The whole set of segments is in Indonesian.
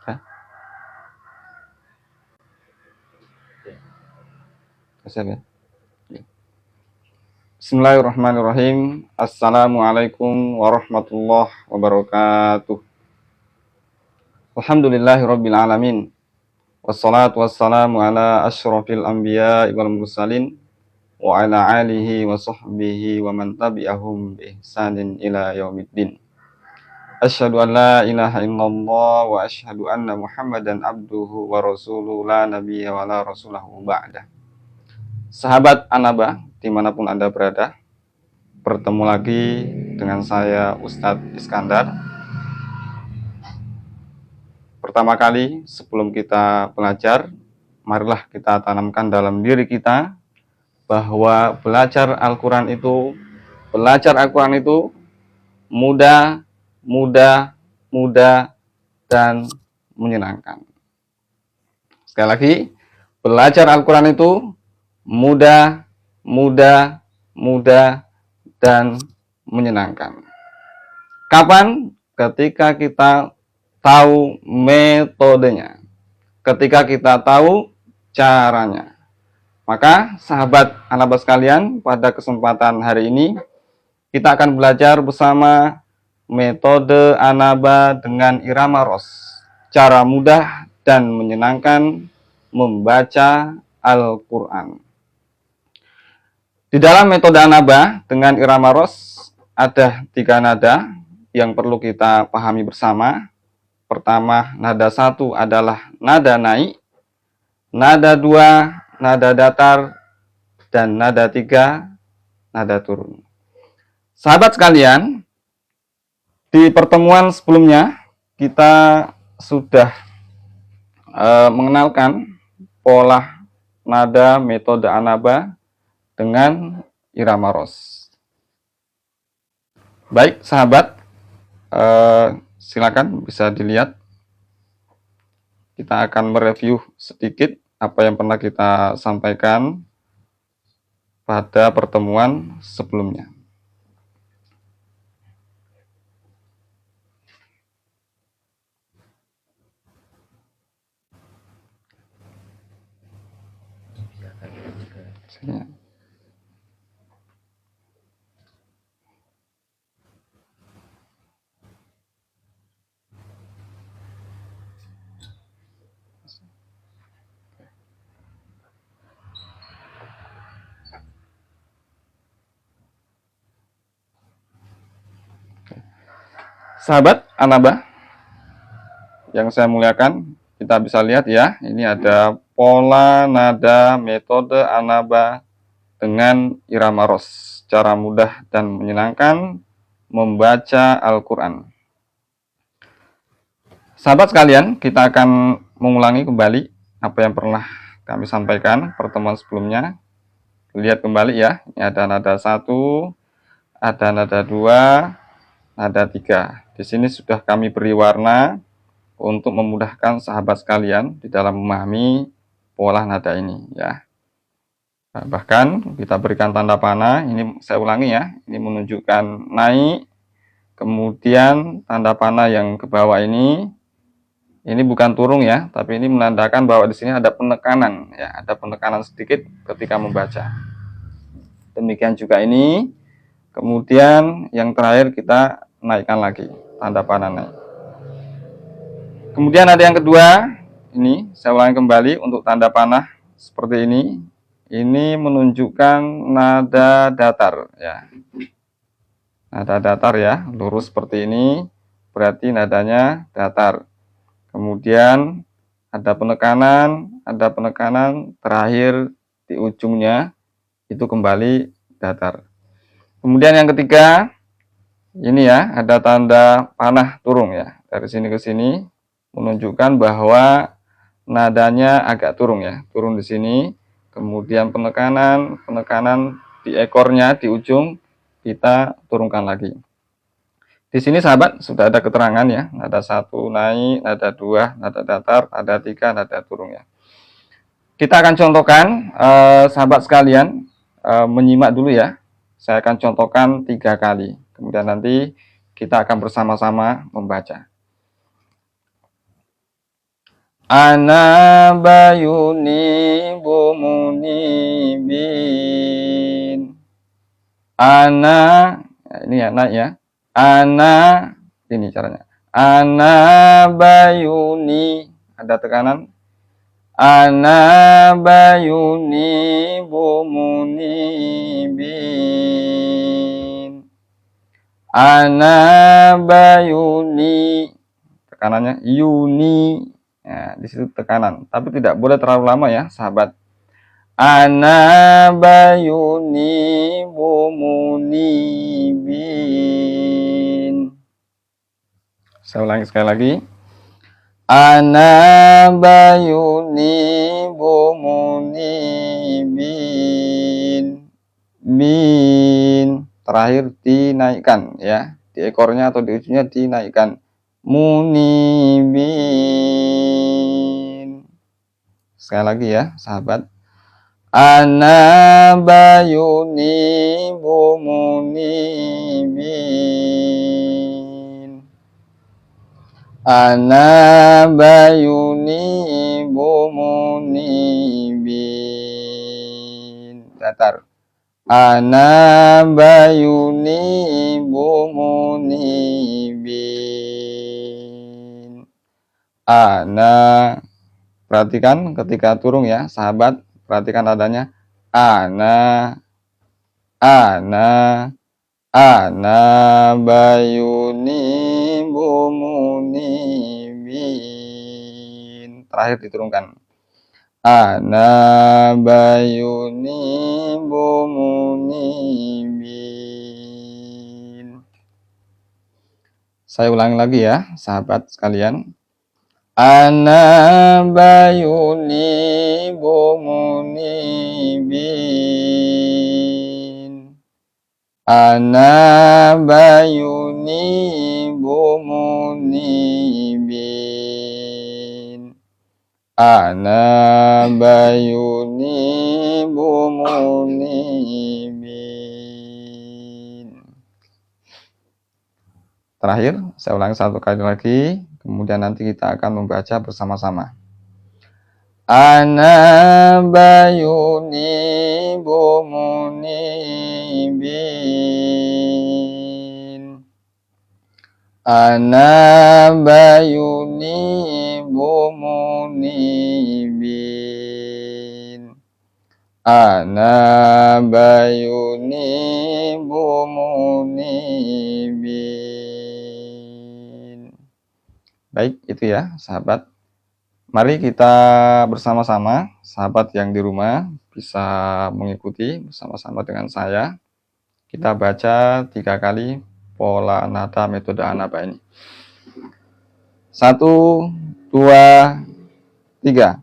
Hah? Siap ya? Bismillahirrahmanirrahim. Assalamualaikum warahmatullahi wabarakatuh. Alhamdulillahirabbil alamin. Wassalatu wassalamu ala asyrafil anbiya'i wal mursalin wa ala alihi wa sahbihi wa man tabi'ahum bi ihsanin ila yaumiddin. Asyhadu an la ilaha illallah wa asyhadu anna Muhammadan abduhu wa rasuluhu la nabiyya wa la rasulahu ba'dah. Sahabat Anaba, dimanapun Anda berada, bertemu lagi dengan saya Ustadz Iskandar. Pertama kali sebelum kita belajar, marilah kita tanamkan dalam diri kita bahwa belajar Al-Quran itu mudah, dan menyenangkan. Sekali lagi, belajar Al-Quran itu mudah, dan menyenangkan. Kapan? Ketika kita tahu metodenya, ketika kita tahu caranya. Maka sahabat Anaba sekalian, pada kesempatan hari ini kita akan belajar bersama metode Anaba dengan irama ros, cara mudah dan menyenangkan membaca Al-Quran. Di dalam metode Anaba dengan irama ros ada 3 nada yang perlu kita pahami bersama. Pertama, nada 1 adalah nada naik, nada 2 nada datar, dan nada 3 nada turun. Sahabat sekalian, di pertemuan sebelumnya kita sudah mengenalkan pola nada metode Anaba dengan irama ros. Baik, sahabat, silakan bisa dilihat. Kita akan mereview sedikit apa yang pernah kita sampaikan pada pertemuan sebelumnya. Sahabat Anaba yang saya muliakan, kita bisa lihat ya, ini ada pola nada metode Anaba dengan irama ros, cara mudah dan menyenangkan membaca Al-Quran. Sahabat sekalian, kita akan mengulangi kembali apa yang pernah kami sampaikan pertemuan sebelumnya. Lihat kembali ya, ini ada nada 1, ada nada 2, nada 3. Di sini sudah kami beri warna untuk memudahkan sahabat sekalian di dalam memahami pola nada ini ya. Nah, bahkan kita berikan tanda panah, ini saya ulangi ya, ini menunjukkan naik, kemudian tanda panah yang ke bawah ini bukan turun ya, tapi ini menandakan bahwa di sini ada penekanan ya, ada penekanan sedikit ketika membaca. Demikian juga ini, kemudian yang terakhir kita naikkan lagi tanda panah naik. Kemudian ada yang kedua, ini saya ulangi kembali untuk tanda panah seperti ini. Ini menunjukkan nada datar ya. Nada datar ya, lurus seperti ini, berarti nadanya datar. Kemudian ada penekanan terakhir di ujungnya itu kembali datar. Kemudian yang ketiga, ini ya, ada tanda panah turun ya. Dari sini ke sini menunjukkan bahwa nadanya agak turun ya, turun di sini. Kemudian penekanan di ekornya, di ujung, kita turunkan lagi. Di sini sahabat sudah ada keterangan ya, nada 1 naik, nada 2 nada datar, nada 3 nada turun ya. Kita akan contohkan, sahabat sekalian, menyimak dulu ya. Saya akan contohkan 3 kali. Kemudian nanti kita akan bersama-sama membaca. Ana bayuni bumunibin. Ana, ini ya naik ya. Ana, ini caranya. Ana bayuni, ada tekanan. Ana bayuni bumunibin. Ana bayuni, tekanannya yuni. Nah, di situ tekanan, tapi tidak boleh terlalu lama ya, sahabat. Ana bayuni bumunibin. Saya ulangi sekali lagi. Ana bayuni bumunibin. Bin, terakhir dinaikkan ya, di ekornya atau di ujungnya dinaikkan. Munibin. Sekali lagi ya, sahabat. Ana bayuni bumunibin. Ana bayuni bumunibin. Datar. Ana bayuni bumunibin. Ana, perhatikan ketika turun ya, sahabat. Perhatikan adanya ana, ana bayuni bumunibin. Terakhir diturunkan. Ana bayuni bumunibin. Saya ulangi lagi ya, sahabat sekalian. Ana bayuni bumunibin. Ana bayuni bumunibin. Ana bayuni bumunibin. Terakhir, saya ulangi satu kali lagi, kemudian nanti kita akan membaca bersama-sama. Ana bayuni bumunibin. Ana bayuni bumunibin. Ana bayuni bumunibin. Baik, itu ya, sahabat. Mari kita bersama-sama, sahabat yang di rumah bisa mengikuti bersama-sama dengan saya. Kita baca 3 kali pola nada metode Anaba ini. 1, 2, 3.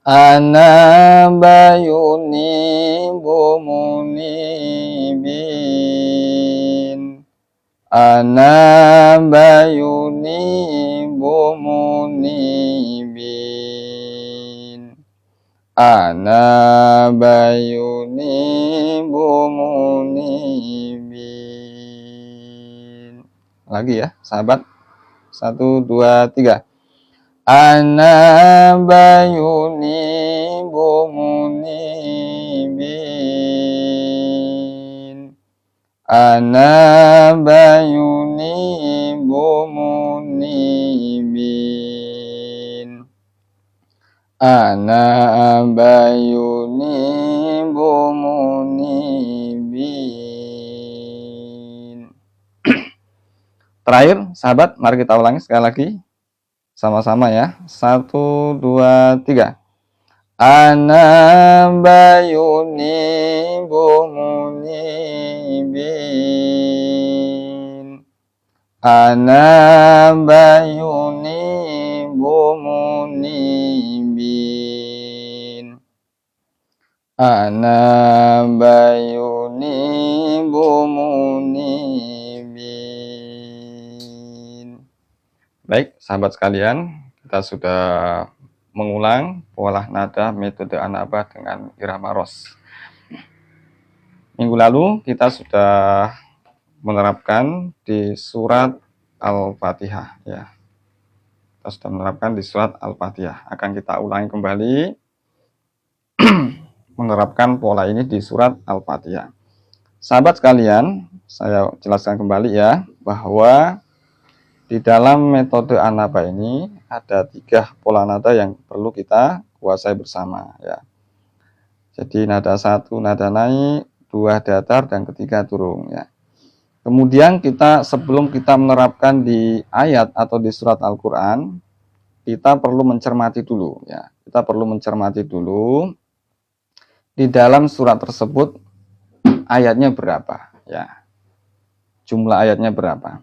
Ana bayuni bumunibin. Ana bayuni bumunibin. Ana bayuni bumunibin. Lagi ya, sahabat. 1, 2, 3. Ana bayuni bumunibin. Ana bayuni bumunibin. Ana bayuni bumunibin. Terakhir, sahabat, mari kita ulangi sekali lagi. Sama-sama ya. 1, 2, 3. Ana bayuni bumunibin. Ana bayuni bumunibin. Ana bayuni bumunibin. Baik, sahabat sekalian, kita sudah mengulang pola nada metode Anaba dengan irama ros. Minggu lalu kita sudah menerapkan di surat Al-Fatihah ya. Kita sudah menerapkan di surat Al-Fatihah. Akan kita ulangi kembali menerapkan pola ini di surat Al-Fatihah. Sahabat sekalian, saya jelaskan kembali ya, bahwa di dalam metode An-Naba ini ada 3 pola nada yang perlu kita kuasai bersama ya. Jadi nada 1 nada naik, 2 datar, dan ketiga turun ya. Kemudian sebelum kita menerapkan di ayat atau di surat Al-Quran, kita perlu mencermati dulu ya. Kita perlu mencermati dulu di dalam surat tersebut ayatnya berapa ya. Jumlah ayatnya berapa.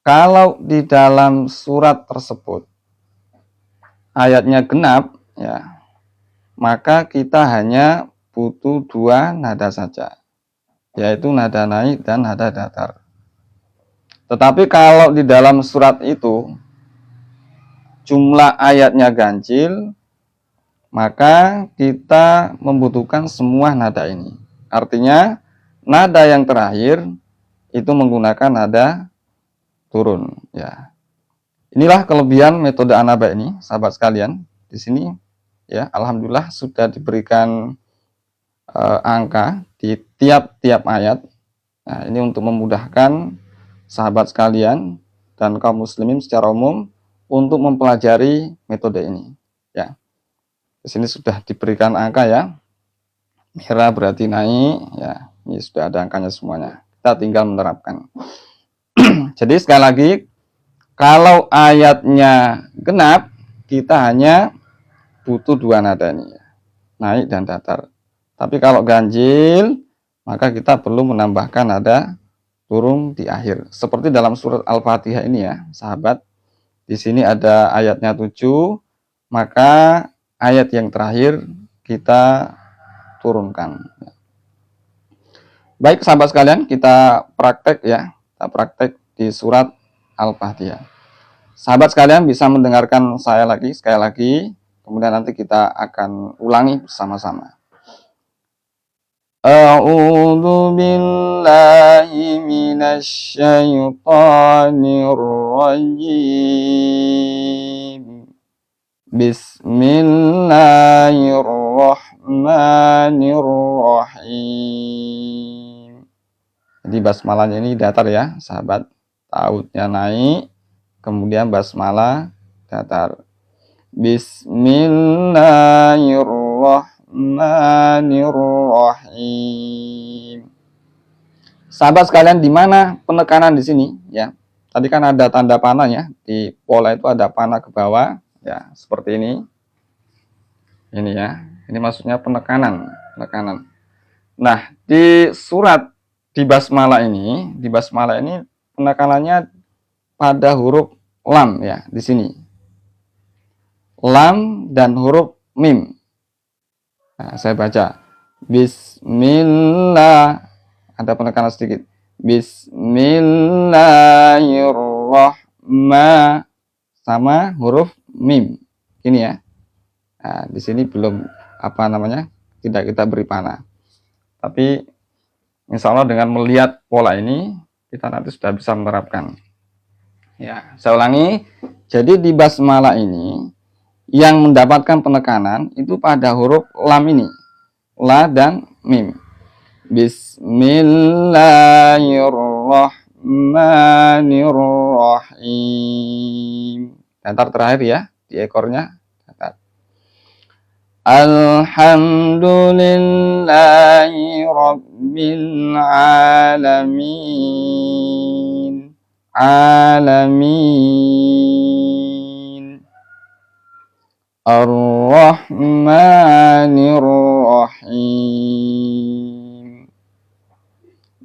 Kalau di dalam surat tersebut ayatnya genap ya, maka kita hanya butuh 2 nada saja, yaitu nada naik dan nada datar. Tetapi kalau di dalam surat itu jumlah ayatnya ganjil, maka kita membutuhkan semua nada ini. Artinya nada yang terakhir itu menggunakan nada turun ya. Inilah kelebihan metode An-Naba ini, sahabat sekalian. Di sini ya, alhamdulillah sudah diberikan angka di tiap-tiap ayat. Nah, ini untuk memudahkan sahabat sekalian dan kaum muslimin secara umum untuk mempelajari metode ini ya. Di sini sudah diberikan angka ya. Merah berarti naik ya. Ini sudah ada angkanya semuanya. Kita tinggal menerapkan. Jadi sekali lagi, kalau ayatnya genap, kita hanya butuh 2 nada ini ya, naik dan datar. Tapi kalau ganjil, maka kita perlu menambahkan nada turun di akhir. Seperti dalam surat Al-Fatihah ini ya, sahabat. Di sini ada ayatnya 7, maka ayat yang terakhir kita turunkan. Baik sahabat sekalian, kita praktek ya. Kita praktek di surat Al-Fatihah. Sahabat sekalian bisa mendengarkan saya sekali lagi, kemudian nanti kita akan ulangi bersama-sama. A'udzu billahi minasy syaithanir rajim. Bismillahirrahmanirrahim. Jadi basmalahnya ini datar ya, sahabat. Tautnya naik, kemudian basmalah datar. Bismillahirrahmanirrahim. Sahabat sekalian, di mana penekanan di sini ya? Tadi kan ada tanda panah ya, di pola itu ada panah ke bawah ya, seperti ini. Ini ya. Ini maksudnya penekanan. Nah, di basmalah ini penekanannya pada huruf lam ya, di sini. Lam dan huruf mim. Nah, saya baca. Bismillah. Ada penekanan sedikit. Bismillahirrahmanirrahim. Sama huruf mim. Ini ya. Nah, di sini belum tidak kita beri panah. Tapi insya Allah dengan melihat pola ini, kita nanti sudah bisa menerapkan. Ya, saya ulangi. Jadi di basmalah ini, yang mendapatkan penekanan itu pada huruf lam ini. La dan mim. Bismillahirrahmanirrahim. Datar terakhir ya, di ekornya. Datar. Alhamdulillahi Rabbil Alamin. Ar-Rahmanir-Rahim.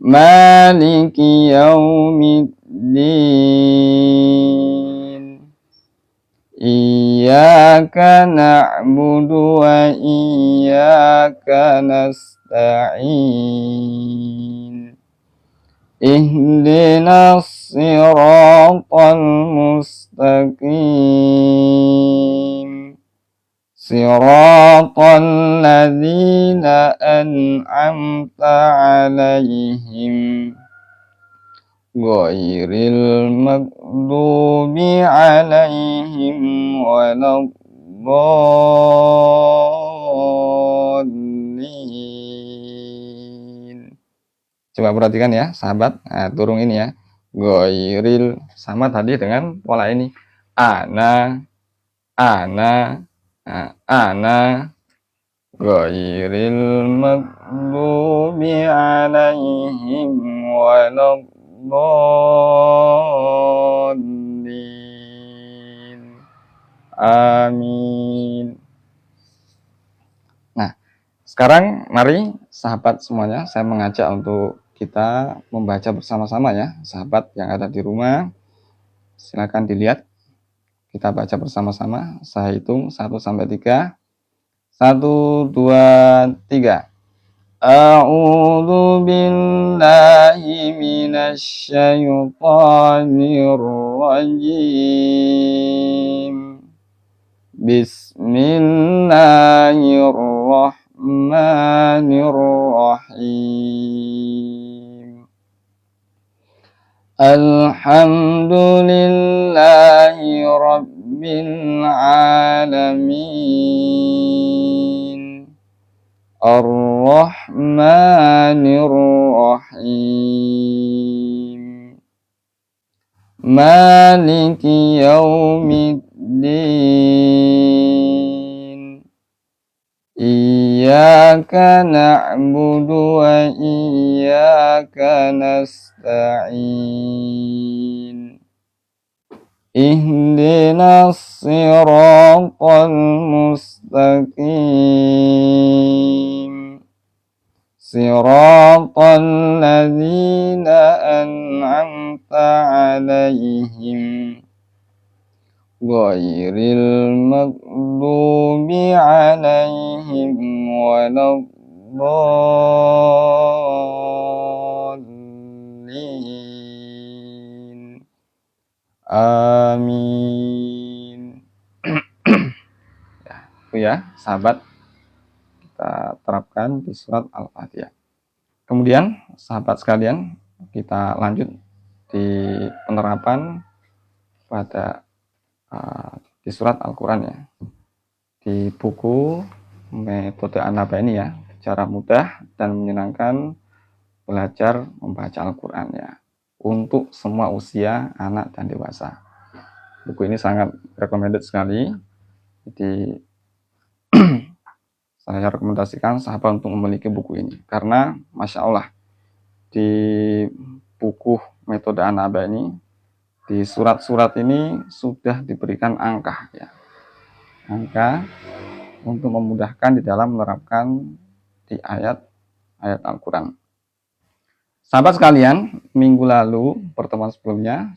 Maliki Yaumiddin. Iyyaka na'budu wa iyyaka nasta'in. Ihdinas siratal mustaqim. Siratal ladzina an'amta 'alaihim ghairil maghdubi alaihim waladdallin. Coba perhatikan ya, sahabat. Nah, turun ini ya. Ghairil sama tadi dengan pola ini. Ana, ghairil maghdubi alaihim waladdallin. Amin. Nah, sekarang mari sahabat semuanya, saya mengajak untuk kita membaca bersama-sama ya. Sahabat yang ada di rumah, silakan dilihat. Kita baca bersama-sama. Saya hitung 1 sampai 3. 1, 2, 3. A'udzu billahi minasy syaithanir rajim. Bismillahirrahmanirrahim. Alhamdulillahi rabbil alamin. Ar-Rahmanir-Rahim. Maliki yaumiddin. Iyyaka na'budu wa iyyaka nasta'in. Ihdinas siratal mustaqim. Siratal ladzina an'amta 'alaihim ghairil maghdubi 'alaihim waladdallin. Amin. Ya, itu ya, sahabat, kita terapkan di surat Al-Fatihah. Kemudian, sahabat sekalian, kita lanjut di penerapan pada di surat Al-Quran ya. Di buku metode An-Naba ini ya, cara mudah dan menyenangkan belajar membaca Al-Quran ya, untuk semua usia, anak dan dewasa. Buku ini sangat recommended sekali. Jadi saya rekomendasikan sahabat untuk memiliki buku ini, karena Masya Allah di buku metode An-Naba ini, di surat-surat ini sudah diberikan angka ya, angka untuk memudahkan di dalam menerapkan di ayat-ayat Al-Quran. Sahabat sekalian, minggu lalu pertemuan sebelumnya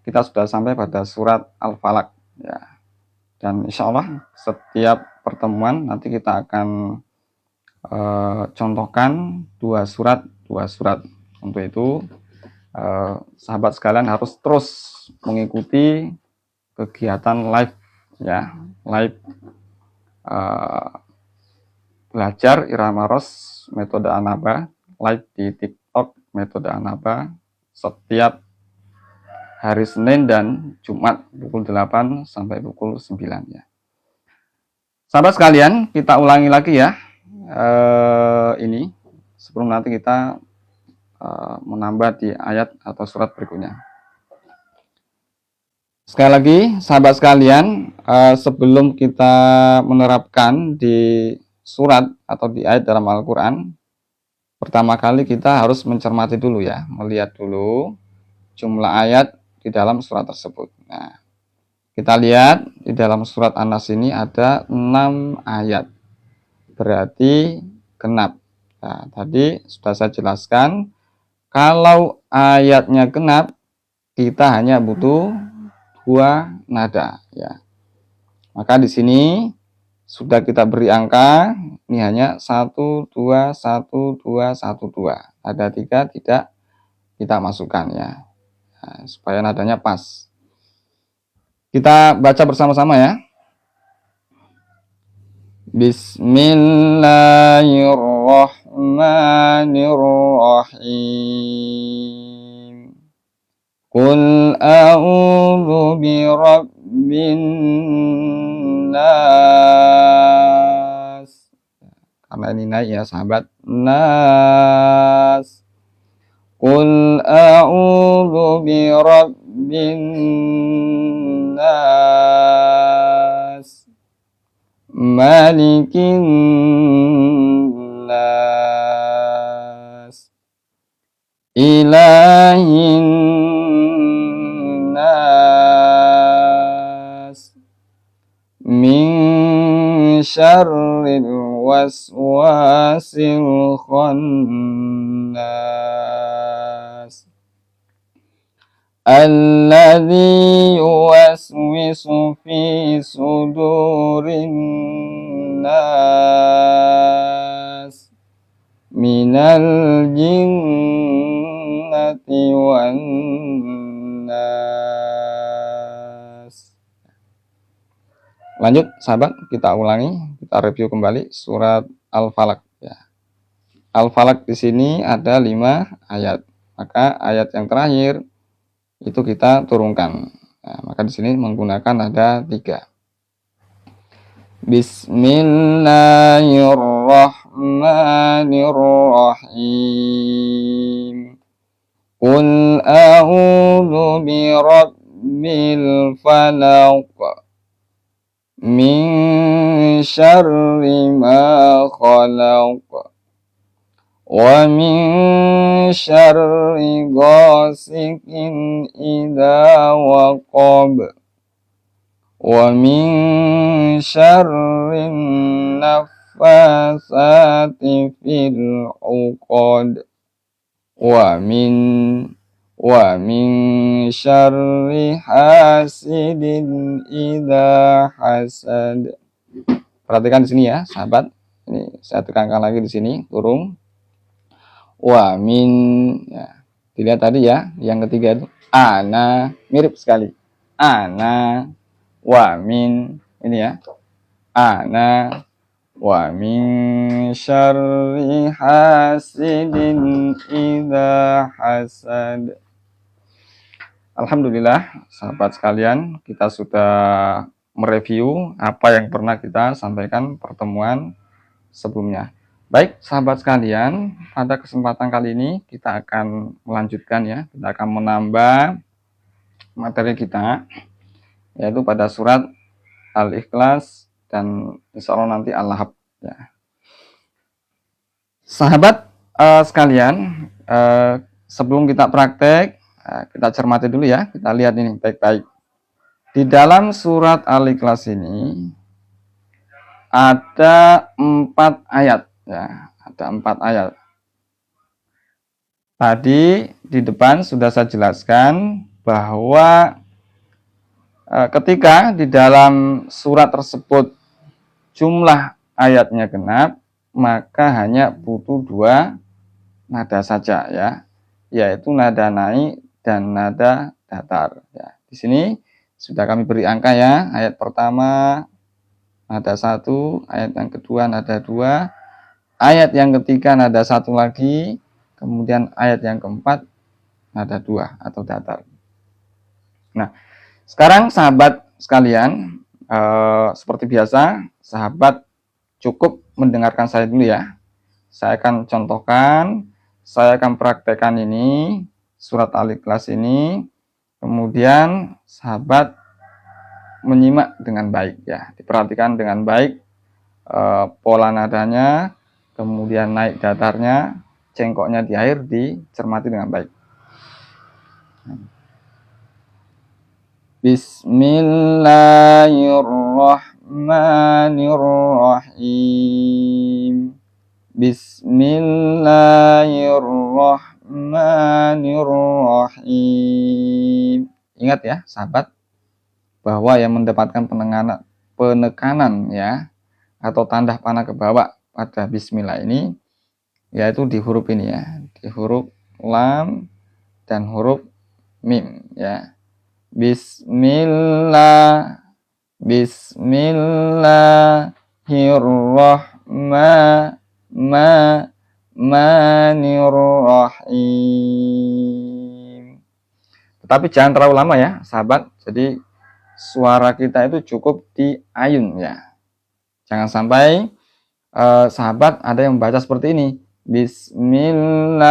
kita sudah sampai pada surat Al-Falaq ya. Dan insya Allah setiap pertemuan nanti kita akan contohkan dua surat. Untuk itu sahabat sekalian harus terus mengikuti kegiatan live ya, live belajar irama ros metode An-Naba live di TikTok metode An-Naba setiap hari Senin dan Jumat pukul 8 sampai pukul 9 ya. Sahabat sekalian, kita ulangi lagi ya ini sebelum nanti kita menambah di ayat atau surat berikutnya. Sekali lagi, sahabat sekalian, sebelum kita menerapkan di surat atau di ayat dalam Al-Quran, pertama kali kita harus mencermati dulu ya, melihat dulu jumlah ayat di dalam surat tersebut. Nah, kita lihat di dalam surat An-Nas ini ada 6 ayat, berarti genap. Nah, tadi sudah saya jelaskan, kalau ayatnya genap, kita hanya butuh 2 nada ya. Maka di sini sudah kita beri angka, ini hanya 1 2 1 2 1 2. Ada 3 tidak kita masukkan ya. Nah, supaya nadanya pas. Kita baca bersama-sama ya. Bismillahirrahmanirrahim. Qul a'udzu birabbin nas. Karena ini naik ya sahabat. Nas. Qul a'udzu birabbin nas. Malikin nas. Ilahin nas. Min syarril waswasil khannas. Alladzi yuwaswisu fi sudurin nas minal jinnati wan nas. Lanjut sahabat, kita ulangi, kita review kembali surat Al-Falaq ya. Al-Falaq di sini ada 5 ayat. Maka ayat yang terakhir itu kita turunkan. Nah, maka di sini menggunakan ada 3. Bismillahirrahmanirrahim. Qul a'udzu birabbil falaq. Min syarri ma khalaq. Wa min syarri ghasikin idza waqab. Wa min syarri naffasati fil 'uqad. Wa min syarri hasidin idza hasad. Perhatikan di sini ya, sahabat. Ini saya tekankan lagi di sini, turun. Wa min ya. Dilihat tadi ya, yang ketiga itu ana, mirip sekali. Ana wa min, ini ya. Ana wa min syarri hasidin idza hasad. Alhamdulillah, sahabat sekalian, kita sudah mereview apa yang pernah kita sampaikan pertemuan sebelumnya. Baik, sahabat sekalian, pada kesempatan kali ini kita akan melanjutkan ya, kita akan menambah materi kita, yaitu pada surat Al-Ikhlas dan insya Allah nanti Al-Lahab ya. Sahabat sekalian, sebelum kita praktek, kita cermati dulu ya, kita lihat ini baik-baik. Di dalam surat Al-Ikhlas ini ada 4 ayat ya, ada 4 ayat. Tadi di depan sudah saya jelaskan bahwa ketika di dalam surat tersebut jumlah ayatnya genap, maka hanya butuh 2 nada saja ya, yaitu nada naik dan nada datar ya. Di sini sudah kami beri angka ya, ayat pertama nada 1, ayat yang kedua nada 2, ayat yang ketiga nada 1 lagi, kemudian ayat yang keempat nada 2 atau datar. Nah, sekarang sahabat sekalian, seperti biasa, sahabat cukup mendengarkan saya dulu ya. Saya akan contohkan, saya akan praktekkan ini, surat Al-Ikhlas ini, kemudian sahabat menyimak dengan baik ya, diperhatikan dengan baik pola nadanya, kemudian naik datarnya, cengkoknya di akhir dicermati dengan baik. Bismillahirrahmanirrahim. Bismillahirrahmanirrahim. Ingat ya sahabat, bahwa yang mendapatkan penekanan ya, atau tanda panah ke bawah pada bismillah ini, yaitu di huruf ini ya, di huruf lam dan huruf mim ya. Bismillah, bismillah, Bismillahirrahmanirrahim. Tetapi jangan terlalu lama ya, sahabat. Jadi suara kita itu cukup di ayun ya. Jangan sampai sahabat ada yang membaca seperti ini. Bismillah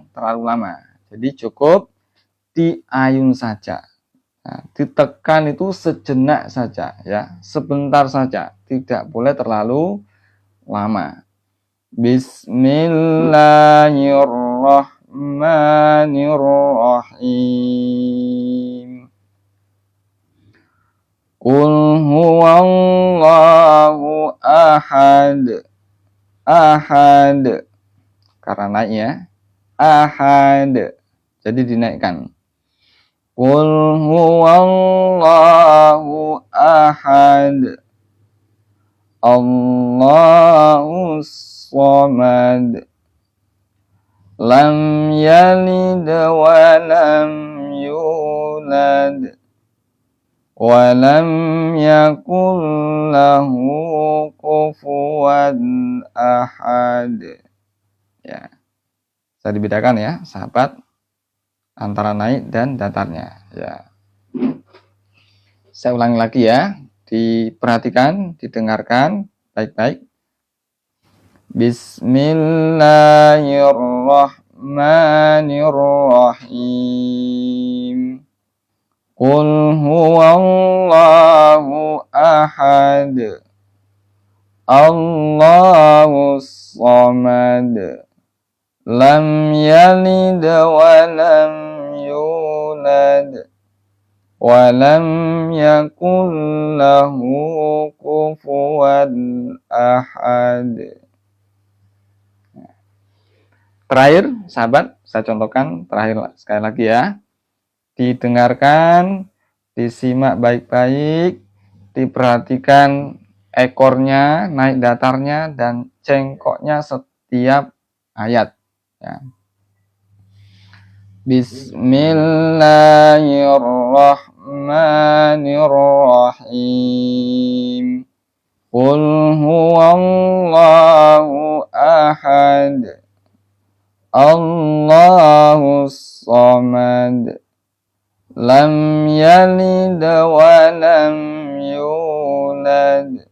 terlalu lama. Jadi cukup di ayun saja. Nah, ditekan itu sejenak saja ya, sebentar saja, tidak boleh terlalu lama. Bismillahirrahmanirrahim. Qul huwallahu ahad. Ahad. Karena naik ya. Ahad. Jadi dinaikkan. Qul huwallahu ahad. Allahus samad. Lam yalid wa lam yulad. Wa lam yakul lahu kufuwan ahad. Ya. Bisa dibedakan ya, sahabat, antara naik dan datarnya ya. Saya ulangi lagi ya, diperhatikan, didengarkan baik-baik. Bismillahirrahmanirrahim. Qul huwallahu ahad. Allahus samad. Lam yalid wa lam yulad. Wa lam yakul lahu kufuwan ahad. Terakhir, sahabat, saya contohkan terakhir sekali lagi ya. Didengarkan, disimak baik-baik, diperhatikan ekornya, naik datarnya, dan cengkoknya setiap ayat. Ya. Bismillahirrahmanirrahim. Qul huwallahu ahad. Allahus samad. Lam yalid wa lam yulad.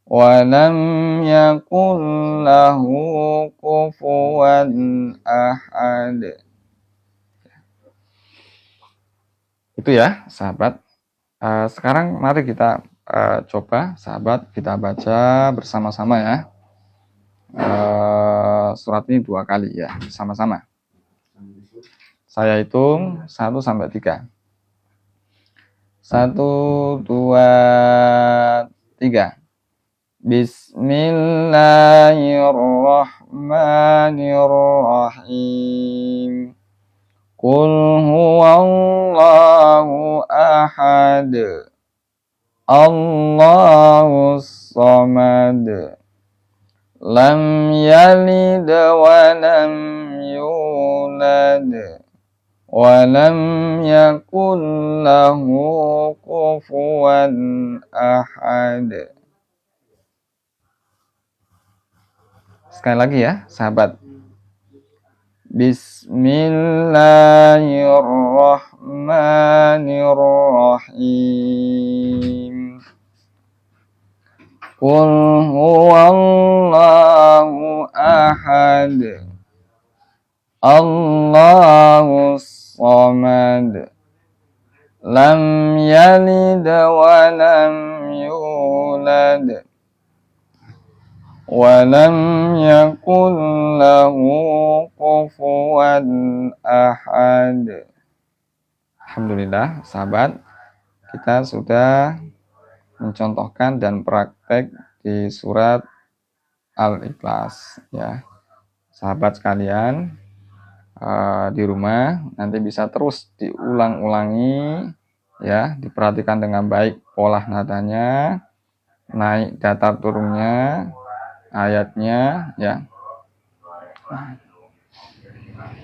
Wa lam yakul lahu kufuwan ahad. Itu ya, sahabat. Sekarang mari kita coba, sahabat, kita baca bersama-sama ya. Surat ini 2 kali ya, sama-sama. Saya hitung 1 sampai 3. 1, 2, 3. Bismillahirrahmanirrahim. Qul huwallahu ahad. Allahus samad. Lam yalid wa lam yulad. Wa lam yakul lahu kufuwan ahad. Sekali lagi ya, sahabat. Bismillahirrahmanirrahim. Qul huwallahu ahad. Allahus samad. Lam yalid wa lam yulad. Wa lam yakul lahu kufuwan ahad. Alhamdulillah, sahabat, kita sudah mencontohkan dan praktek di surat Al-Ikhlas ya. Sahabat sekalian, di rumah nanti bisa terus diulang-ulangi ya, diperhatikan dengan baik pola nadanya, naik datar turunnya, ayatnya ya.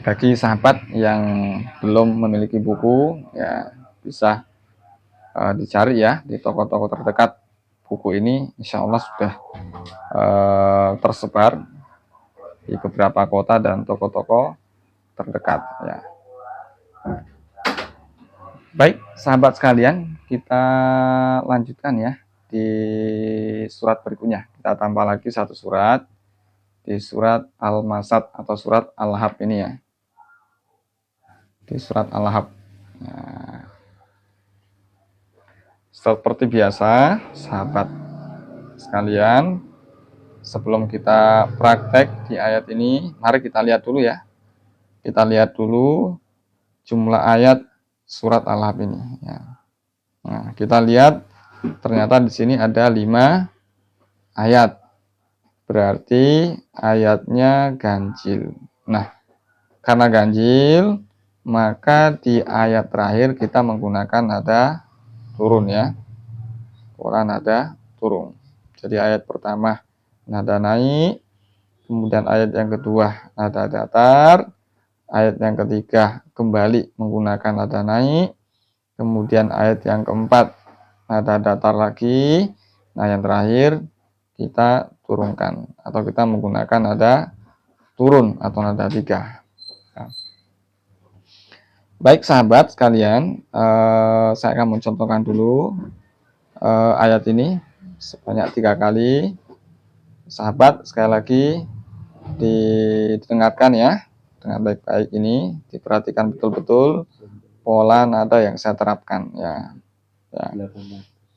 Bagi sahabat yang belum memiliki buku ya, bisa dicari ya di toko-toko terdekat buku ini insya Allah sudah tersebar di beberapa kota dan toko-toko terdekat ya. Baik sahabat sekalian, kita lanjutkan ya di surat berikutnya. Kita tambah lagi satu surat di surat Al-Masad atau surat Al-Lahab ini ya. Di surat Al-Lahab. Nah, seperti biasa sahabat sekalian, sebelum kita praktek di ayat ini, mari kita lihat dulu ya. Kita lihat dulu jumlah ayat surat Al-Lahab ini ya. Nah, kita lihat ternyata di sini ada 5 ayat. Berarti ayatnya ganjil. Nah, karena ganjil, maka di ayat terakhir kita menggunakan nada turun ya. Quran nada turun. Jadi ayat pertama nada naik, kemudian ayat yang kedua nada datar, ayat yang ketiga kembali menggunakan nada naik, kemudian ayat yang keempat nada datar lagi. Nah, yang terakhir kita turunkan atau kita menggunakan nada turun atau nada 3. Nah. Baik sahabat sekalian, saya akan mencontohkan dulu ayat ini sebanyak 3 kali. Sahabat sekali lagi didengarkan ya dengan baik-baik ini, diperhatikan betul-betul pola nada yang saya terapkan ya.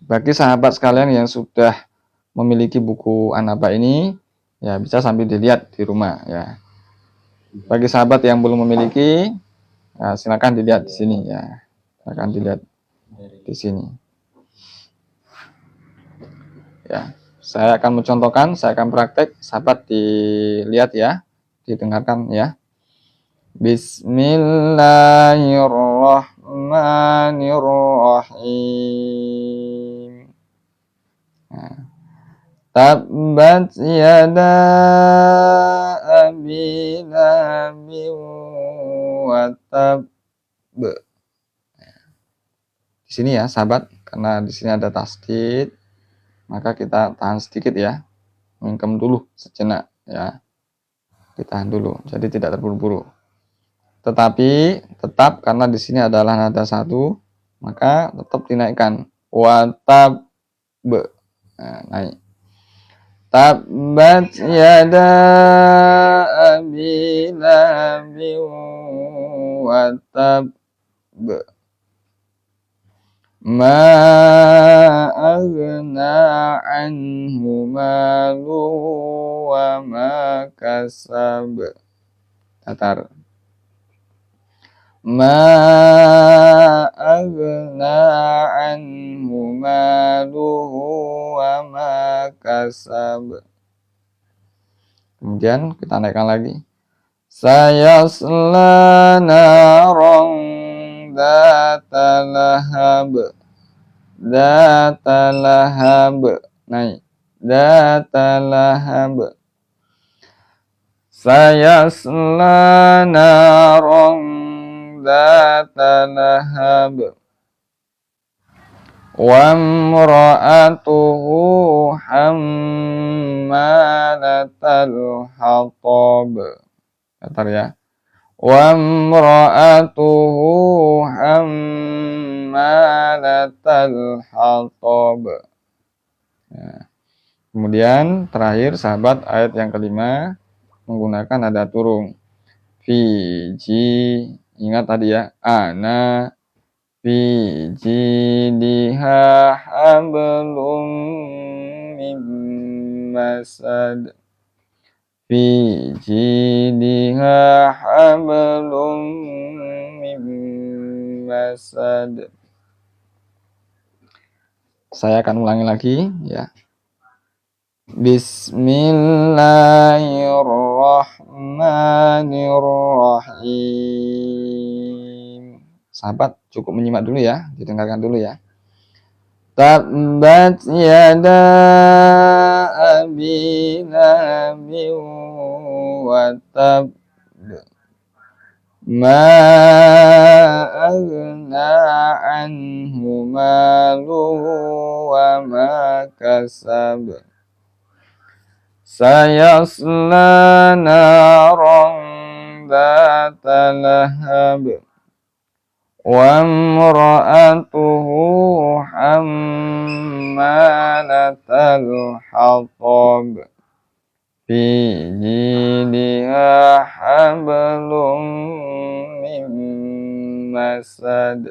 Bagi sahabat sekalian yang sudah memiliki buku An-Naba ini ya bisa sambil dilihat di rumah ya. Bagi sahabat yang belum memiliki ya, silakan dilihat di sini ya. Silakan dilihat di sini. Ya, saya akan mencontohkan, saya akan praktek, sahabat dilihat ya, didengarkan ya. Bismillahirrahmanirrahim. Nah. Tabbat yada abi lahabin wa tab. Di sini ya, sahabat, karena di sini ada tasdid, maka kita tahan sedikit ya. Mingkem dulu sejenak ya. Ditahan dulu, jadi tidak terburu-buru. Tetapi tetap karena di sini adalah nada 1, maka tetap dinaikkan. Wa tab. Nah, naik. Tabbat yada abi lahabin wa tab. Ma aghna anhu maluhu wa ma kasab. Datar. Ma aghna anhu maluhu wa ma kasab. Kemudian kita naikkan lagi. Sayasla naran dzata lahab. Dzata lahab. Naik. Dzata lahab. Sayasla naran dzata lahab. Wa imra'atuhu hammalatal hatab. Datar ya. Wa imra'atuhu hammalatal hatab. Ya. Kemudian terakhir sahabat ayat yang kelima menggunakan nada turun. Fiji, ingat tadi ya, ana fiji diha hablum mim masad. Fiji diha hablum mim masad. Saya akan ulangi lagi ya. Bismillahirrahmanirrahim. Sahabat cukup menyimak dulu ya, didengarkan dulu ya. Tabbat yada abi lahabin wa tab. Ma aghna anhu maluhu wa ma كسب سيصلى نارا ذات لهب وامرأته حمالة الحطب في جيدها حبل من مسد.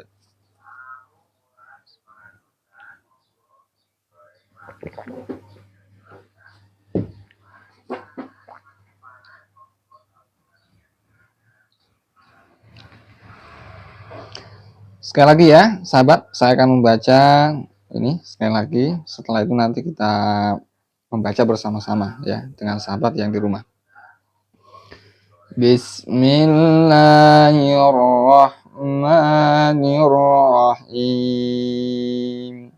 Sekali lagi ya, sahabat, saya akan membaca ini sekali lagi. Setelah itu nanti kita membaca bersama-sama ya dengan sahabat yang di rumah. Bismillahirrahmanirrahim.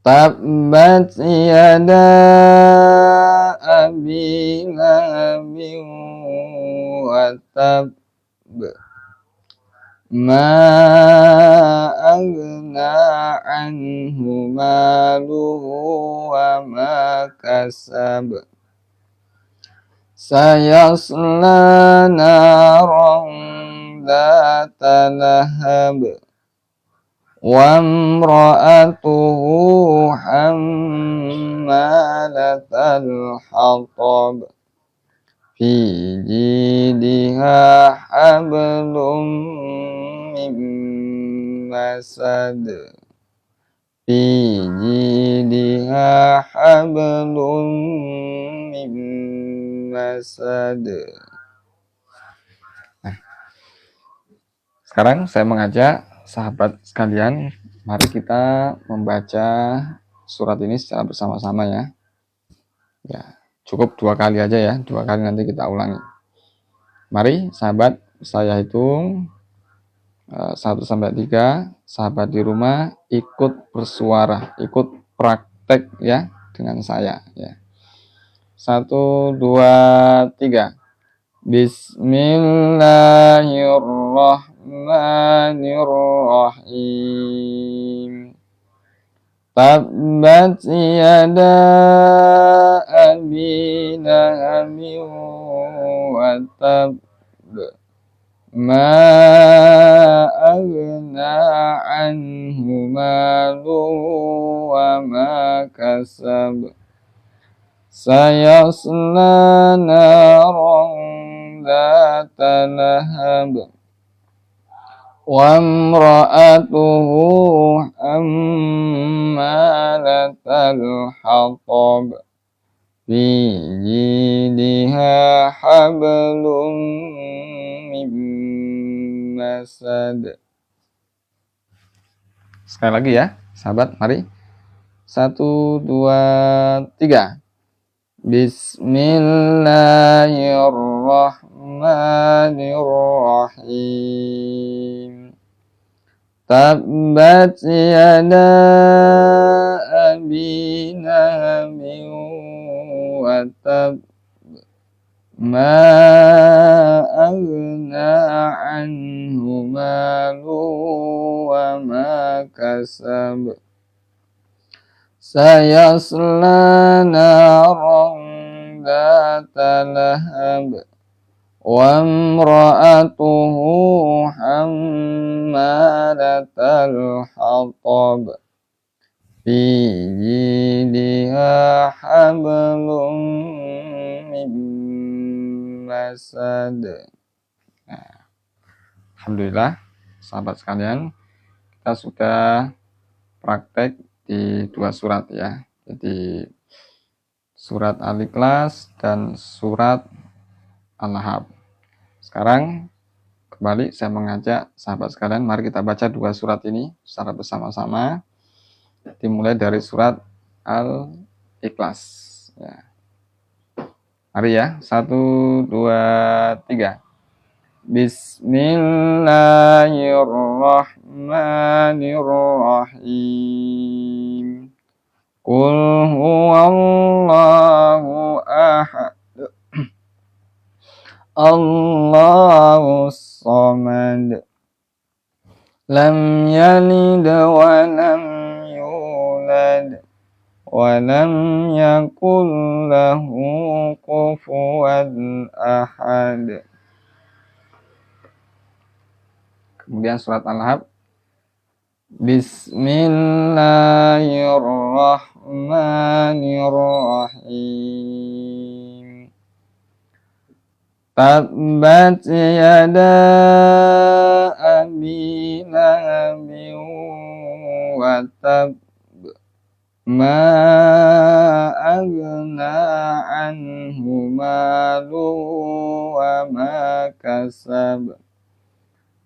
Tabbat yada abi lahabin wa tab ma aghna anhu maluhu wa ma kasab sayasla naran dhata lahab wa imra'atuhu hammalatal hatab fi jidha hablum min masad fi jidha hablum min masad. Nah, sekarang saya mengajak sahabat sekalian, mari kita membaca surat ini secara bersama-sama ya. Ya, cukup 2 kali aja ya, 2 kali nanti kita ulangi. Mari sahabat, saya hitung 1-3, sahabat di rumah ikut bersuara, ikut praktek ya dengan saya ya. 1, 2, 3. Bismillahirrahmanirrahim. Tabbat yada abi lahabin wa tab ma aghna anhu maluhu wa ma kasab sayasla naran dhata lahab wa imra'atuhu hammalatal hatab fi jidha hablum min masad. Sekali lagi ya sahabat, mari 1, 2, 3. Bismillahirrahmanirrahim. Tabbat yada abi lahabin wa tab ma aghna anhu maluhu wa ma kasab sayasla naran dhata lahab wa imra'atuhu hammalatal hatab fi jidha hablum min masad. Nah, alhamdulillah sahabat sekalian, kita sudah praktek di 2 surat ya. Jadi surat Al-Ikhlas dan surat Al-Lahab. Sekarang kembali saya mengajak sahabat sekalian, mari kita baca 2 surat ini secara bersama-sama. Dimulai dari surat Al-Ikhlas ya. Mari ya, 1, 2, 3. Bismillahirrahmanirrahim. Qul huwallahu ahad. Allahus samad. Lam yalid wa lam yulad ولم يكن له كفوا أحد. Kemudian surat Al-Lahab, Bismillahirrahmanirrahim. Tabbat yada abi lahabin wa tab, ma aghna anhu malu wa ma kasab,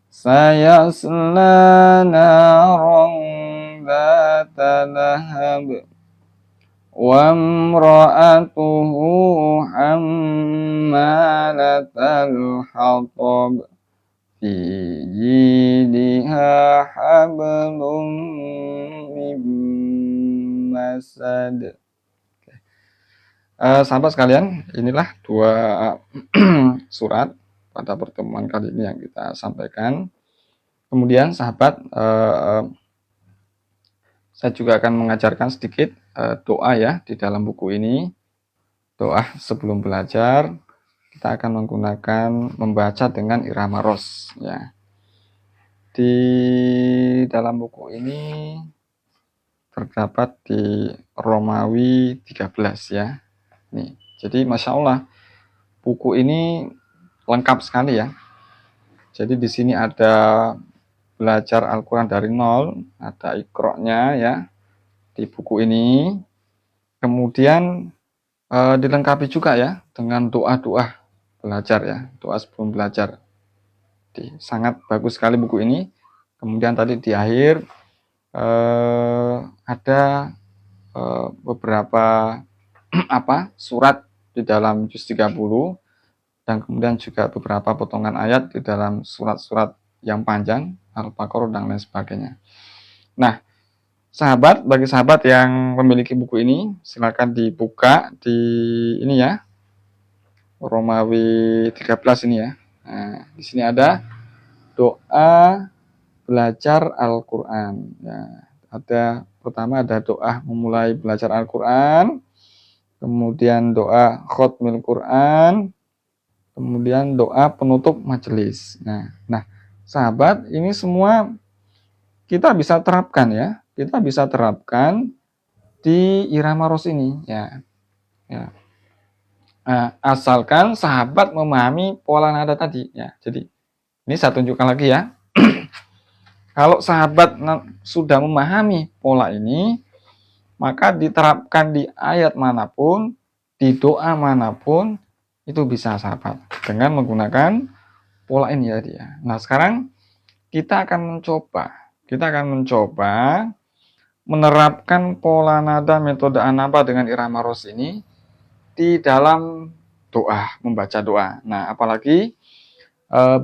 sayasla naran dhata lahab, wa imra'atuhu hammalatal hatab, fi jidha hablum min masad. Sahabat sekalian, inilah dua surat pada pertemuan kali ini yang kita sampaikan. Kemudian sahabat, saya juga akan mengajarkan sedikit doa ya di dalam buku ini. Doa sebelum belajar kita akan menggunakan membaca dengan irama ros ya. Di dalam buku ini terdapat di Romawi 13 ya. Nih, jadi Masya Allah buku ini lengkap sekali ya. Jadi di sini ada belajar Al-Quran dari nol, ada ikroknya ya di buku ini. Kemudian dilengkapi juga ya dengan doa-doa belajar ya, doa sebelum belajar. Sangat bagus sekali buku ini. Kemudian tadi di akhir ada beberapa surat di dalam juz 30 dan kemudian juga beberapa potongan ayat di dalam surat-surat yang panjang, Al-Baqarah dan lain sebagainya. Nah, bagi sahabat yang memiliki buku ini, silakan dibuka di ini ya, Romawi 13 ini ya. Nah, di sini ada doa belajar Al-Quran. Ya, pertama ada doa memulai belajar Al-Quran, kemudian doa khotmil Quran, kemudian doa penutup majelis. Nah, sahabat, ini semua kita bisa terapkan ya. Kita bisa terapkan di irama ros ini ya. Asalkan sahabat memahami pola nada tadi ya. Jadi ini saya tunjukkan lagi ya. Kalau sahabat sudah memahami pola ini, maka diterapkan di ayat manapun, di doa manapun, itu bisa sahabat dengan menggunakan pola ini ya dia. Nah, sekarang kita akan mencoba menerapkan pola nada metode anaba dengan irama ros ini di dalam doa, membaca doa. Nah, apalagi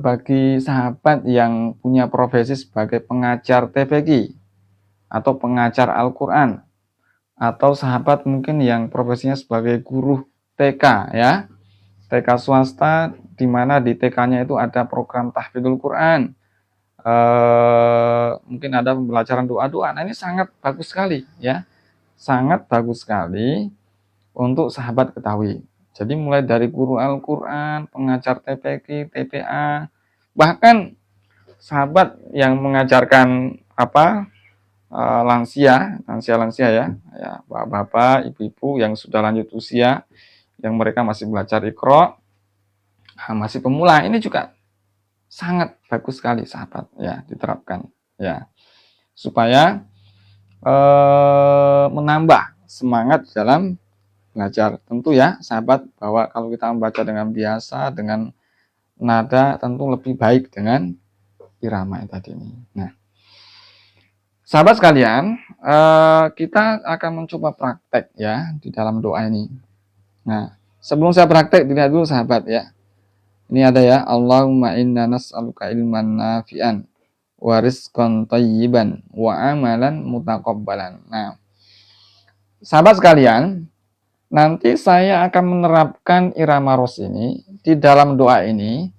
bagi sahabat yang punya profesi sebagai pengajar TPQ atau pengajar Al-Quran, atau sahabat mungkin yang profesinya sebagai guru TK ya, TK swasta, di mana di TK-nya itu ada program tahfidzul Quran, mungkin ada pembelajaran doa-doa. Nah, ini sangat bagus sekali ya, sangat bagus sekali untuk sahabat ketahui. Jadi mulai dari guru Al-Quran, pengajar TPQ, TPA, bahkan sahabat yang mengajarkan lansia ya, bapak-bapak, ibu-ibu yang sudah lanjut usia, yang mereka masih belajar Iqra, masih pemula, ini juga sangat bagus sekali sahabat ya, diterapkan ya, supaya menambah semangat dalam belajar. Tentu ya sahabat, bahwa kalau kita membaca dengan biasa, dengan nada, tentu lebih baik dengan irama tadi ini. Nah, sahabat sekalian, kita akan mencoba praktek ya di dalam doa ini. Nah, sebelum saya praktek, dilihat dulu sahabat ya. Ini ada ya, Allahumma inna nas'aluka ilman nafi'an wa rizqan thayyiban wa amalan mutaqabbalan. Nah, sahabat sekalian, nanti saya akan menerapkan irama ros ini di dalam doa ini,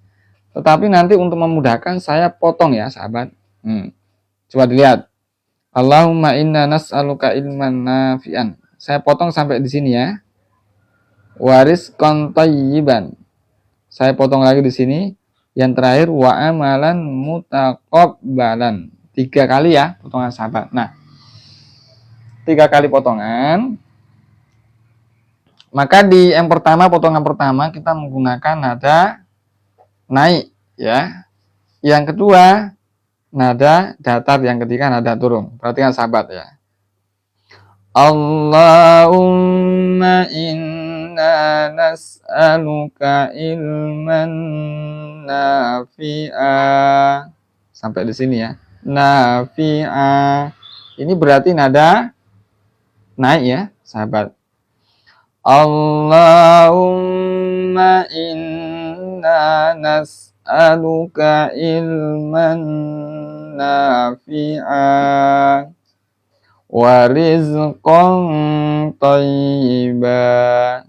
tetapi nanti untuk memudahkan saya potong ya sahabat. Coba dilihat. Allahumma inna nas'aluka ilman nafi'an. saya potong sampai di sini ya. Warizqan thayyiban. Saya potong lagi di sini. Yang terakhir wa amalan mutaqabbalan. 3 kali ya potongan sahabat. Nah, 3 kali potongan. Maka di yang pertama, potongan pertama kita menggunakan nada naik ya. Yang kedua nada datar, yang ketiga nada turun. Perhatikan sahabat ya. Allahumma inna nas'aluka ilman nafi'a. Sampai di sini ya. Nafi'a. Ini berarti nada naik ya, sahabat. Allahumma inna nas'aluka ilman nafi'a wa rizqan thayyiban.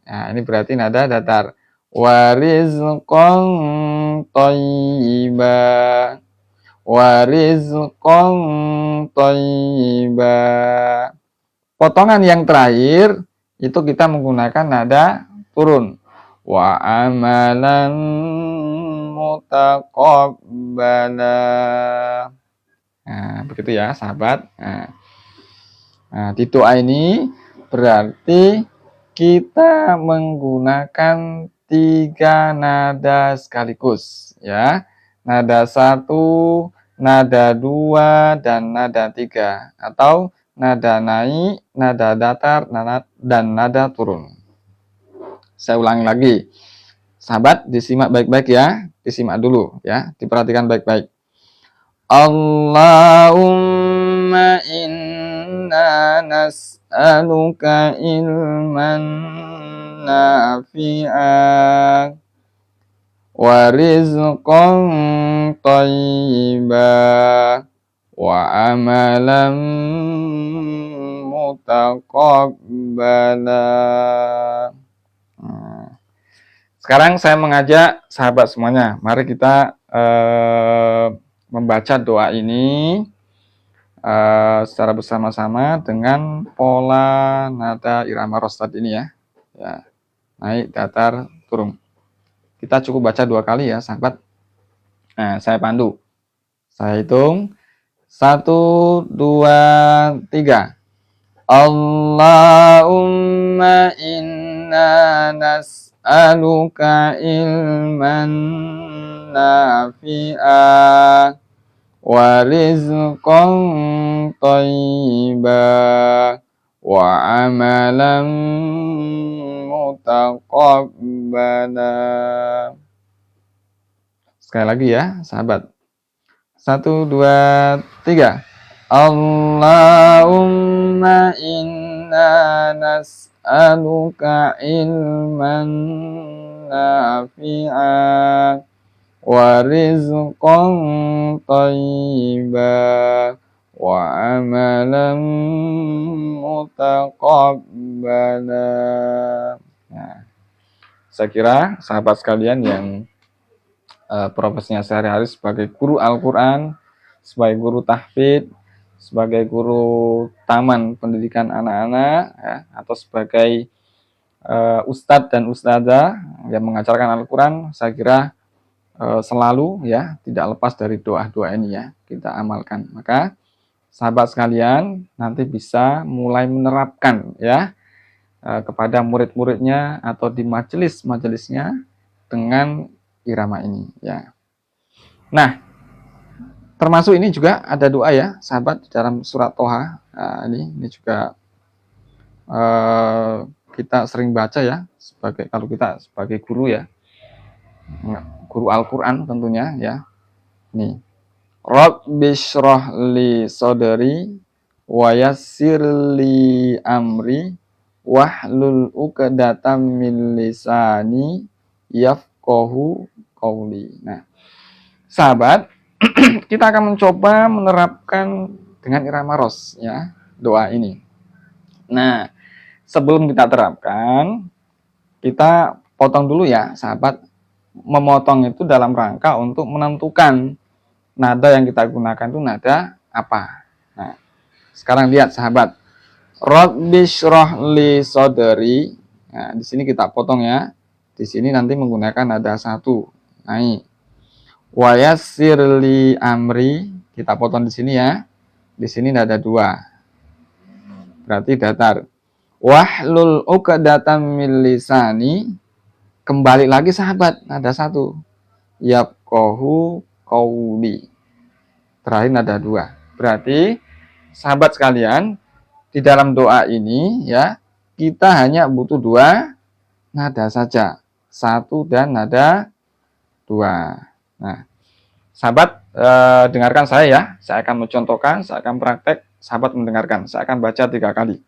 Nah, ini berarti nada datar. Wa rizqan thayyiban. Wa rizqan thayyiban. Potongan yang terakhir itu kita menggunakan nada turun. Wa amalan mutaqabbala. Nah, begitu ya, sahabat. Nah, di doa ini berarti kita menggunakan 3 nada sekaligus ya. Nada 1, nada 2, dan nada 3. Atau nada naik, nada datar, dan nada turun. Saya ulangi lagi. Sahabat, disimak baik-baik ya. Disimak dulu ya. Diperhatikan baik-baik. Allahumma inna nas'aluka ilman nafi'a wa rizqan thayyiban wa amalan mutaqabbala. Sekarang saya mengajak sahabat semuanya, mari kita membaca doa ini secara bersama-sama dengan pola nada irama rostad ini ya. Naik, datar, turun. Kita cukup baca 2 kali ya, sahabat. Nah, saya pandu. Saya hitung. 1, 2, 3. Allahumma inna nas'aluka ilman nafi'a wa rizqan thayyiban wa amalan mutaqabbala. Sekali lagi ya, sahabat. 1, 2, 3. Allahumma inna nas'aluka ilman nafi'a wa rizqan thayyiban wa amalan mutaqabbala. Nah, saya kira sahabat sekalian yang profesinya sehari-hari sebagai guru Al-Quran, sebagai guru tahfidz, sebagai guru taman pendidikan anak-anak ya, atau sebagai ustadz dan ustadzah yang mengajarkan Al-Quran, saya kira selalu ya tidak lepas dari doa-doa ini ya kita amalkan. Maka sahabat sekalian nanti bisa mulai menerapkan ya kepada murid-muridnya atau di majelis-majelisnya dengan irama ini ya. Nah, termasuk ini juga ada doa ya sahabat dalam surat Toha. Nah, ini juga kita sering baca ya sebagai, kalau kita sebagai guru ya, guru Al-Quran tentunya ya. Nih, Rabbi shrah li sadri wa yassir li amri wahlul 'uqdatam min lisani yafqahu qawli. Nah, sahabat, kita akan mencoba menerapkan dengan irama ros ya doa ini. Nah, sebelum kita terapkan, kita potong dulu ya sahabat. Memotong itu dalam rangka untuk menentukan nada yang kita gunakan itu nada apa. Nah, sekarang lihat sahabat, Rabbi shrah li sadri. Nah, di sini kita potong ya. Di sini nanti menggunakan nada satu. Naik. Wa yassir li amri. Kita potong di sini ya. Di sini nada dua. Berarti datar. Wahlul uqdatam min lisani. Kembali lagi sahabat, nada satu. Yafqahu qauli. Terakhir nada dua. Berarti sahabat sekalian, di dalam doa ini ya, kita hanya butuh dua nada saja. Satu dan nada dua. Nah, sahabat dengarkan saya ya. Saya akan mencontohkan, saya akan praktek. Sahabat mendengarkan. Saya akan baca 3 kali.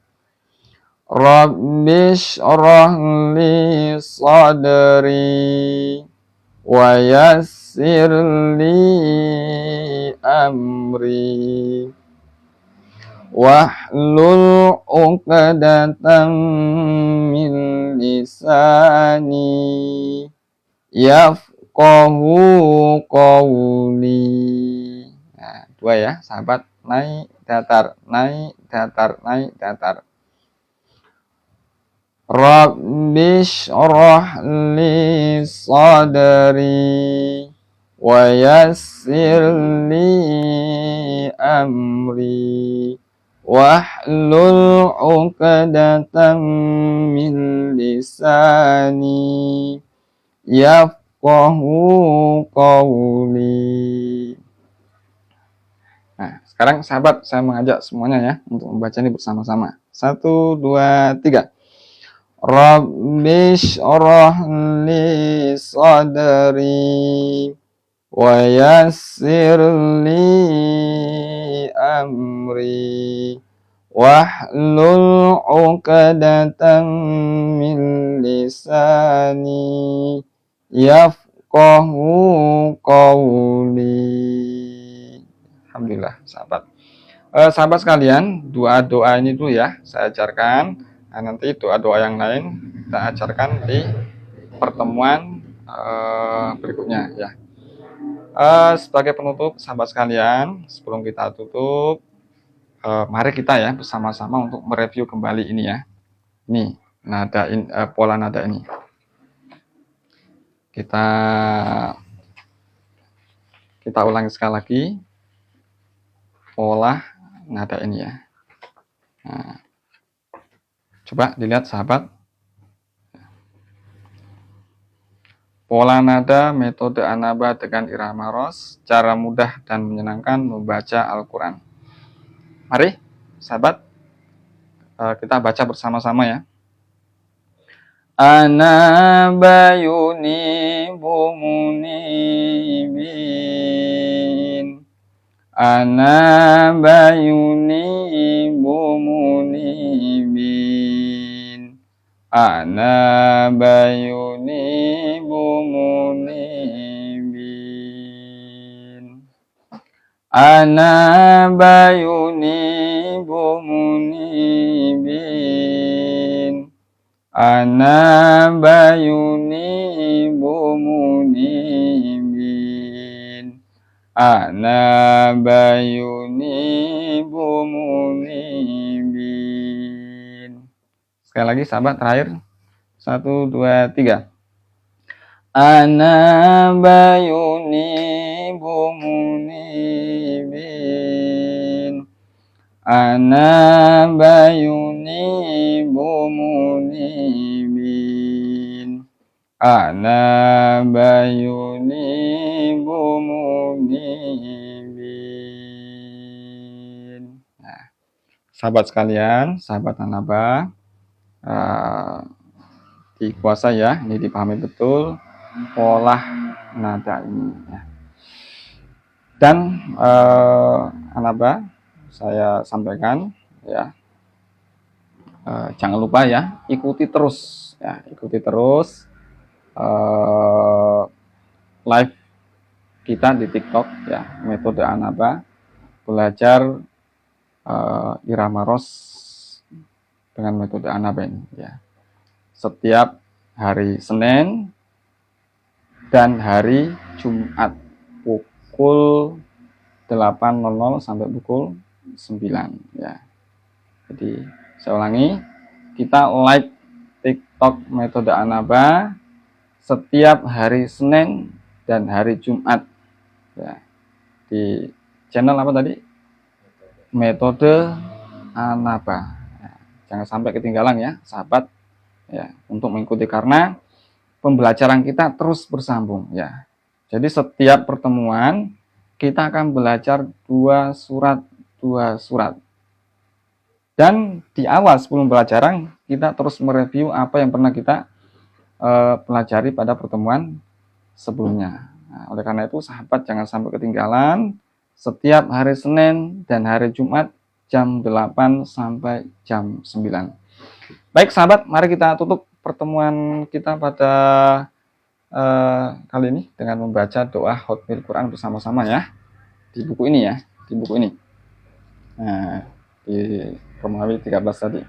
Rabbi shrah li sadri wa yassir li amri wahlul 'uqdatam min lisani yafqahu qawli. Nah, dua ya, sahabat. Naik, datar, naik, datar, naik, datar. Rabbi shrah li sadri wa yassir li amri wahlul 'uqdatam min lisani yafqahu qawli. Nah, sekarang sahabat saya mengajak semuanya ya untuk membaca ini bersama-sama. 1, 2, 3. Rabbi shrah li sadri wa yassir li amri wahlul 'uqdatam min lisani yafqahu qawli. Alhamdulillah, sahabat. Sahabat sekalian, doa-doa ini dulu ya, saya ajarkan. Nah, nanti doa-doa yang lain kita ajarkan di pertemuan berikutnya ya. Sebagai penutup, sahabat sekalian, sebelum kita tutup, mari kita ya bersama-sama untuk mereview kembali ini ya. Ini nada pola nada ini. Kita ulangi sekali lagi pola nada ini ya. Nah, coba dilihat sahabat. Pola nada metode Anaba dengan irama ros, cara mudah dan menyenangkan membaca Al-Quran. Mari sahabat, kita baca bersama-sama ya. Anaba yunibu munibin, Anaba yunibu munibin, Anaba yunibu munibin, Anaba yunibu munibin, Anaba yunibu munibin, Anaba yunibu munibin. Sekali lagi sahabat, terakhir. 1, 2, 3. Anaba yunibu munibin, Anaba yunibu munibin, Anaba yunibu munibin. Nah, sahabat sekalian, sahabat Anaba, dikuasai ya, ini dipahami betul pola nada ini ya. Dan Anaba, saya sampaikan ya, jangan lupa ya, ikuti terus live kita di TikTok ya, metode Anaba, belajar irama ros dengan metode Anaba ini ya. Setiap hari Senin dan hari Jumat pukul 8.00 sampai pukul 9 ya. Jadi Saya ulangi, kita like TikTok metode Anaba setiap hari Senin dan hari Jumat ya, di channel apa tadi? Metode Anaba. Ya, jangan sampai ketinggalan ya, sahabat ya, untuk mengikuti karena pembelajaran kita terus bersambung ya. Jadi setiap pertemuan kita akan belajar dua surat. Dan di awal sebelum pelajaran kita terus mereview apa yang pernah kita pelajari pada pertemuan sebelumnya. Nah, oleh karena itu sahabat jangan sampai ketinggalan setiap hari Senin dan hari Jumat jam 8 sampai jam 9. Baik sahabat, mari kita tutup pertemuan kita pada kali ini dengan membaca doa Hotmil Quran bersama-sama ya. Di buku ini ya, di buku ini. Nah, di Romawi 13 tadi.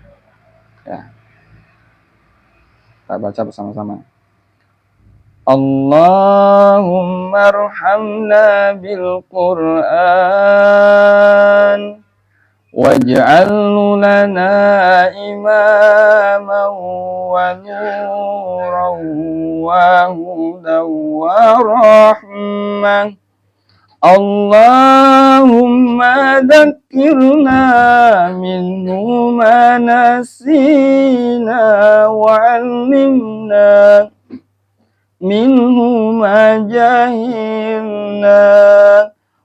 Ya. Kita baca bersama-sama. Allahumma arhamna bil Qur'an waj'alhu lana imaman wa nuran wa hudan wa rahmah. Allahumma dzakirna minhu ma nasina wa 'allimna minhu ma jahilna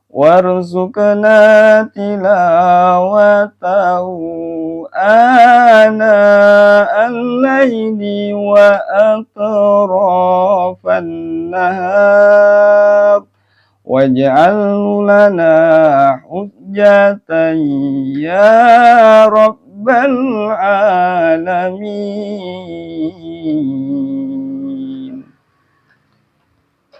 warzuqna tilawatahu ana al-laili wa atrafan nahar waj'alhu lana hujjatan ya rabbal alamin.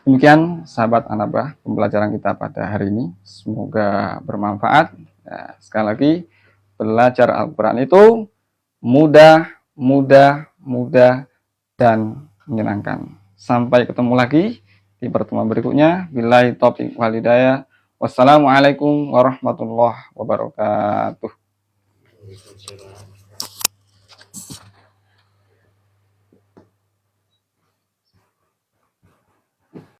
Demikian sahabat Anaba pembelajaran kita pada hari ini, semoga bermanfaat. Nah, sekali lagi belajar Al-Quran itu mudah dan menyenangkan. Sampai ketemu lagi di pertemuan berikutnya. Billahi taufiq wal hidayah. Wassalamualaikum warahmatullahi wabarakatuh.